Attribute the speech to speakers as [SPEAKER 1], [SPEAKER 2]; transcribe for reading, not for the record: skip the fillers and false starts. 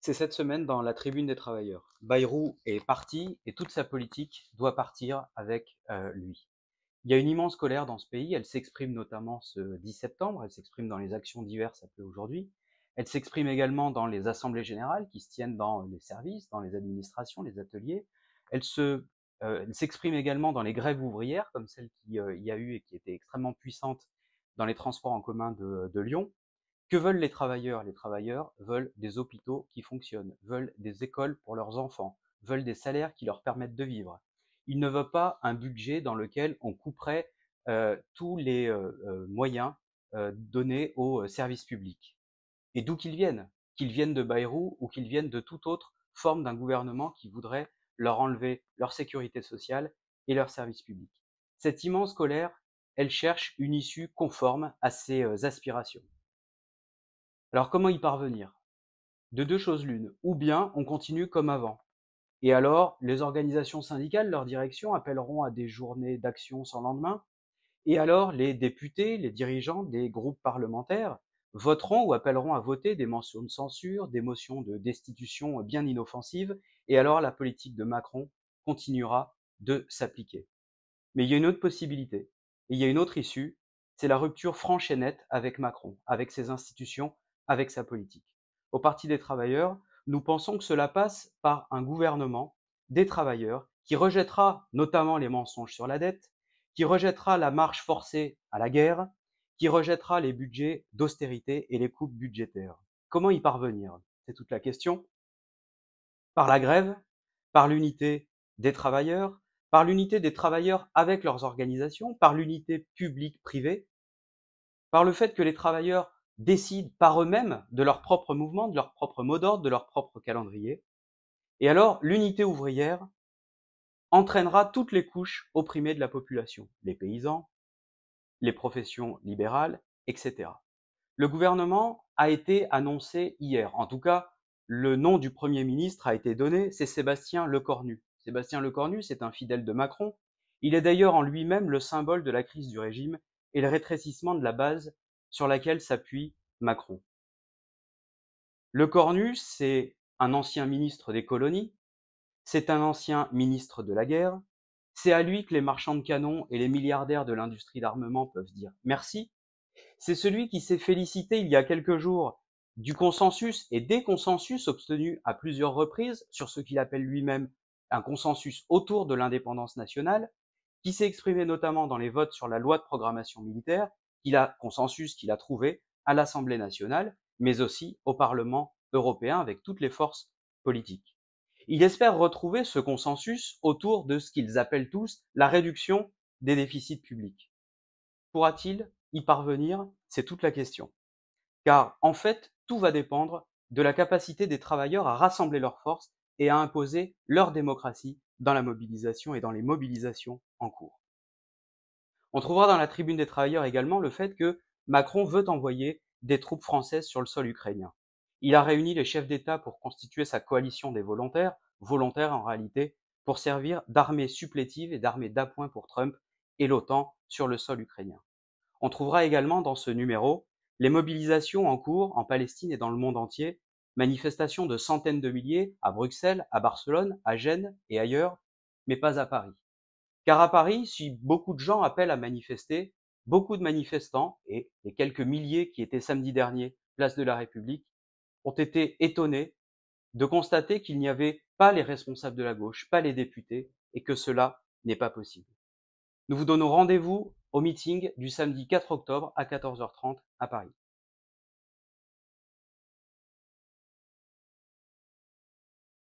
[SPEAKER 1] C'est cette semaine dans la Tribune des travailleurs. Bayrou est parti et toute sa politique doit partir avec lui. Il y a une immense colère dans ce pays, elle s'exprime notamment ce 10 septembre, elle s'exprime dans les actions diverses appelées aujourd'hui, elle s'exprime également dans les assemblées générales qui se tiennent dans les services, dans les administrations, les ateliers, elle s'exprime également dans les grèves ouvrières comme celle qu'il y a eu et qui était extrêmement puissante dans les transports en commun de Lyon. Que veulent les travailleurs? Les travailleurs veulent des hôpitaux qui fonctionnent, veulent des écoles pour leurs enfants, veulent des salaires qui leur permettent de vivre. Ils ne veulent pas un budget dans lequel on couperait tous les moyens donnés aux services publics. Et d'où qu'ils viennent de Bayrou ou qu'ils viennent de toute autre forme d'un gouvernement qui voudrait leur enlever leur sécurité sociale et leurs services publics. Cette immense colère, elle cherche une issue conforme à ses aspirations. Alors comment y parvenir? De deux choses l'une, ou bien on continue comme avant. Et alors, les organisations syndicales, leur direction, appelleront à des journées d'action sans lendemain. Et alors, les députés, les dirigeants des groupes parlementaires voteront ou appelleront à voter des motions de censure, des motions de destitution bien inoffensives. Et alors, la politique de Macron continuera de s'appliquer. Mais il y a une autre possibilité, et il y a une autre issue, c'est la rupture franche et nette avec Macron, avec ses institutions, avec sa politique. Au Parti des travailleurs, nous pensons que cela passe par un gouvernement des travailleurs qui rejettera notamment les mensonges sur la dette, qui rejettera la marche forcée à la guerre, qui rejettera les budgets d'austérité et les coupes budgétaires. Comment y parvenir? C'est toute la question. Par la grève, par l'unité des travailleurs, par l'unité des travailleurs avec leurs organisations, par l'unité publique-privée, par le fait que les travailleurs décident par eux-mêmes de leur propre mouvement, de leur propre mot d'ordre, de leur propre calendrier. Et alors, l'unité ouvrière entraînera toutes les couches opprimées de la population, les paysans, les professions libérales, etc. Le gouvernement a été annoncé hier. En tout cas, le nom du Premier ministre a été donné, c'est Sébastien Lecornu. Sébastien Lecornu, c'est un fidèle de Macron. Il est d'ailleurs en lui-même le symbole de la crise du régime et le rétrécissement de la base sur laquelle s'appuie Macron. Lecornu, c'est un ancien ministre des colonies, c'est un ancien ministre de la guerre, c'est à lui que les marchands de canons et les milliardaires de l'industrie d'armement peuvent dire merci. C'est celui qui s'est félicité il y a quelques jours du consensus et des consensus obtenus à plusieurs reprises sur ce qu'il appelle lui-même un consensus autour de l'indépendance nationale, qui s'est exprimé notamment dans les votes sur la loi de programmation militaire, consensus qu'il a trouvé à l'Assemblée nationale, mais aussi au Parlement européen avec toutes les forces politiques. Il espère retrouver ce consensus autour de ce qu'ils appellent tous la réduction des déficits publics. Pourra-t-il y parvenir? C'est toute la question. Car en fait, tout va dépendre de la capacité des travailleurs à rassembler leurs forces et à imposer leur démocratie dans la mobilisation et dans les mobilisations en cours. On trouvera dans la Tribune des travailleurs également le fait que Macron veut envoyer des troupes françaises sur le sol ukrainien. Il a réuni les chefs d'État pour constituer sa coalition des volontaires, volontaires en réalité, pour servir d'armée supplétive et d'armée d'appoint pour Trump et l'OTAN sur le sol ukrainien. On trouvera également dans ce numéro les mobilisations en cours en Palestine et dans le monde entier, manifestations de centaines de milliers à Bruxelles, à Barcelone, à Gênes et ailleurs, mais pas à Paris. Car à Paris, si beaucoup de gens appellent à manifester, beaucoup de manifestants, et les quelques milliers qui étaient samedi dernier place de la République, ont été étonnés de constater qu'il n'y avait pas les responsables de la gauche, pas les députés, et que cela n'est pas possible. Nous vous donnons rendez-vous au meeting du samedi 4 octobre à 14h30 à Paris.